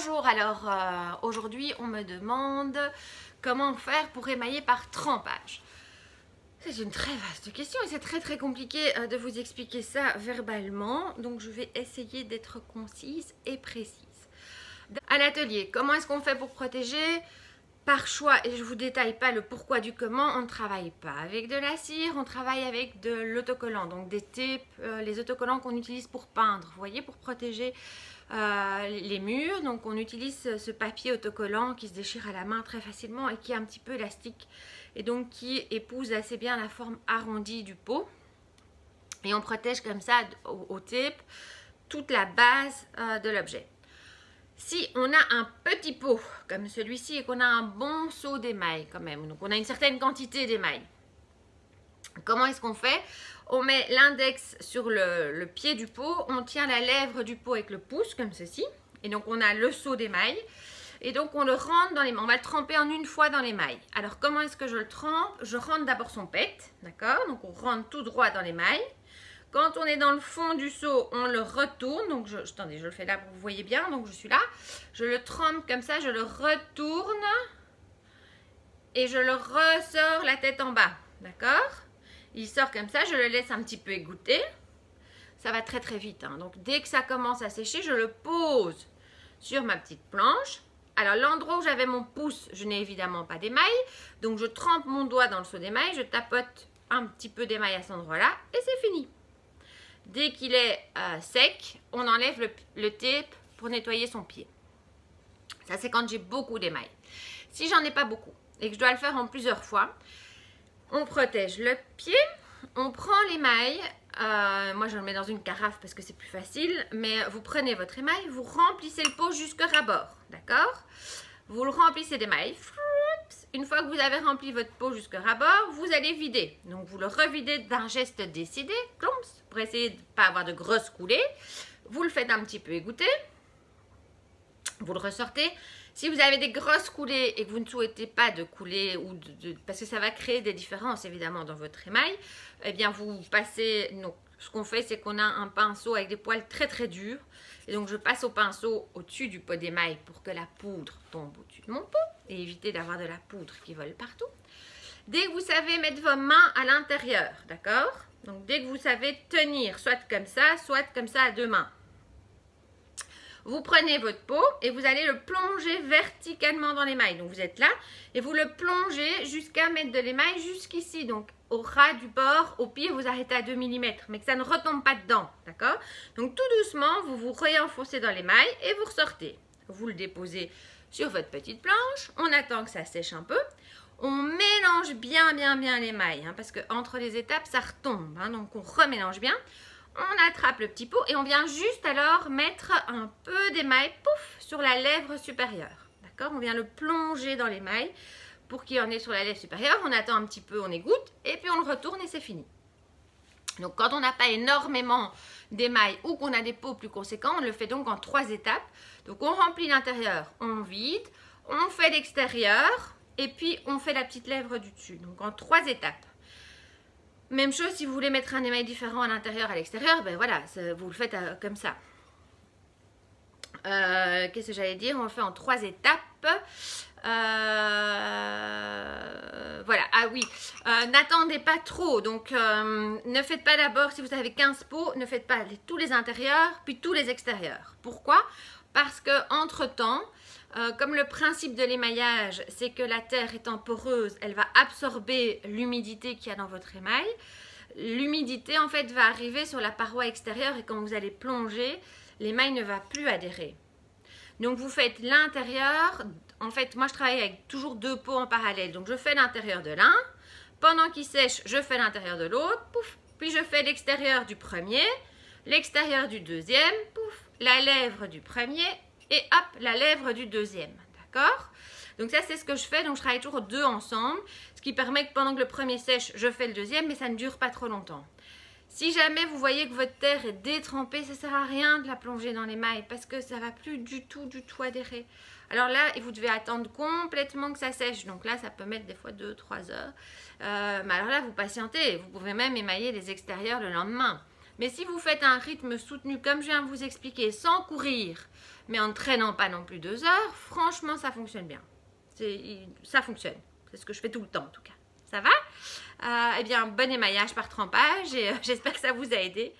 Bonjour, alors aujourd'hui on me demande comment faire pour émailler par trempage. C'est une très vaste question et c'est très compliqué de vous expliquer ça verbalement, donc je vais essayer d'être concise et précise. À l'atelier, comment est-ce qu'on fait pour protéger? Par choix, et je ne vous détaille pas le pourquoi du comment, on ne travaille pas avec de la cire, on travaille avec de l'autocollant, donc des tapes, les autocollants qu'on utilise pour peindre, vous voyez, pour protéger les murs. Donc on utilise ce papier autocollant qui se déchire à la main très facilement et qui est un petit peu élastique et donc qui épouse assez bien la forme arrondie du pot. Et on protège comme ça au tape toute la base de l'objet. Si on a un petit pot comme celui-ci et qu'on a un bon seau d'émail quand même, donc on a une certaine quantité d'émail, comment est-ce qu'on fait? On met l'index sur le pied du pot, on tient la lèvre du pot avec le pouce comme ceci, et donc on a le seau d'émail, et donc on le rentre dans l'émail, on va le tremper en une fois dans l'émail. Alors comment est-ce que je le trempe? Je rentre d'abord son pet, d'accord? Donc on rentre tout droit dans l'émail. Quand on est dans le fond du seau, on le retourne. Donc, attendez, je le fais là pour que vous voyez bien. Donc, je suis là. Je le trempe comme ça, je le retourne. Et je le ressors la tête en bas. D'accord? Il sort comme ça, je le laisse un petit peu égoutter. Ça va très vite. Hein. Donc, dès que ça commence à sécher, je le pose sur ma petite planche. Alors, l'endroit où j'avais mon pouce, je n'ai évidemment pas d'émail. Donc, je trempe mon doigt dans le seau d'émail. Je tapote un petit peu d'émail à cet endroit-là. Et c'est fini. Dès qu'il est sec, on enlève le tape pour nettoyer son pied. Ça, c'est quand j'ai beaucoup d'émail. Si j'en ai pas beaucoup et que je dois le faire en plusieurs fois, on protège le pied, on prend l'émail. Moi, je le mets dans une carafe parce que c'est plus facile. Mais vous prenez votre émail, vous remplissez le pot jusqu'à ras-bord. D'accord? Vous le remplissez d'émail. Une fois que vous avez rempli votre pot jusqu'à ras-bord, vous allez vider. Donc, vous le revidez d'un geste décidé, pour essayer de ne pas avoir de grosses coulées. Vous le faites un petit peu égoutter. Vous le ressortez. Si vous avez des grosses coulées et que vous ne souhaitez pas de couler, parce que ça va créer des différences évidemment dans votre émail, eh bien vous passez... Donc, ce qu'on fait, c'est qu'on a un pinceau avec des poils très durs. Et donc, je passe au pinceau au-dessus du pot d'émail pour que la poudre tombe au-dessus de mon pot et éviter d'avoir de la poudre qui vole partout. Dès que vous savez mettre vos mains à l'intérieur, d'accord? Donc, dès que vous savez tenir, soit comme ça à deux mains. Vous prenez votre pot et vous allez le plonger verticalement dans l'émail. Donc, vous êtes là et vous le plongez jusqu'à mettre de l'émail jusqu'ici. Donc, au ras du bord, au pire, vous arrêtez à 2 mm, mais que ça ne retombe pas dedans, d'accord? Donc, tout doucement, vous vous réenfoncez dans l'émail et vous ressortez. Vous le déposez sur votre petite planche. On attend que ça sèche un peu. On mélange bien l'émail, hein, parce qu'entre les étapes, ça retombe. Hein, donc, on remélange bien. On attrape le petit pot et on vient juste alors mettre un peu d'émail, pouf, sur la lèvre supérieure. D'accord? On vient le plonger dans l'émail pour qu'il y en ait sur la lèvre supérieure. On attend un petit peu, on égoutte et puis on le retourne et c'est fini. Donc quand on n'a pas énormément d'émail ou qu'on a des pots plus conséquents, on le fait donc en 3 étapes. Donc on remplit l'intérieur, on vide, on fait l'extérieur et puis on fait la petite lèvre du dessus. Donc en 3 étapes. Même chose si vous voulez mettre un émail différent à l'intérieur, à l'extérieur, ben voilà, vous le faites comme ça. Qu'est-ce que j'allais dire? On le fait en 3 étapes. Voilà, ah oui, n'attendez pas trop. Donc, ne faites pas d'abord, si vous avez 15 pots, ne faites pas tous les intérieurs, puis tous les extérieurs. Pourquoi? Parce que entre-temps, comme le principe de l'émaillage, c'est que la terre étant poreuse, elle va absorber l'humidité qu'il y a dans votre émail. L'humidité, en fait, va arriver sur la paroi extérieure et quand vous allez plonger, l'émail ne va plus adhérer. Donc, vous faites l'intérieur. En fait, moi, je travaille avec toujours 2 pots en parallèle. Donc, je fais l'intérieur de l'un. Pendant qu'il sèche, je fais l'intérieur de l'autre. Pouf. Puis, je fais l'extérieur du premier, l'extérieur du deuxième. Pouf. La lèvre du premier. Et hop, la lèvre du deuxième. D'accord? Donc, ça, c'est ce que je fais. Donc, je travaille toujours 2 ensemble. Ce qui permet que pendant que le premier sèche, je fais le deuxième. Mais ça ne dure pas trop longtemps. Si jamais vous voyez que votre terre est détrempée, ça ne sert à rien de la plonger dans l'émail parce que ça ne va plus du tout adhérer. Alors là, vous devez attendre complètement que ça sèche. Donc là, ça peut mettre des fois 2-3 heures. Mais alors là, vous patientez. Vous pouvez même émailler les extérieurs le lendemain. Mais si vous faites un rythme soutenu comme je viens de vous expliquer, sans courir, mais en ne traînant pas non plus 2 heures, franchement ça fonctionne bien. Ça fonctionne. C'est ce que je fais tout le temps en tout cas. Ça va? Eh bien, bon émaillage par trempage et j'espère que ça vous a aidé.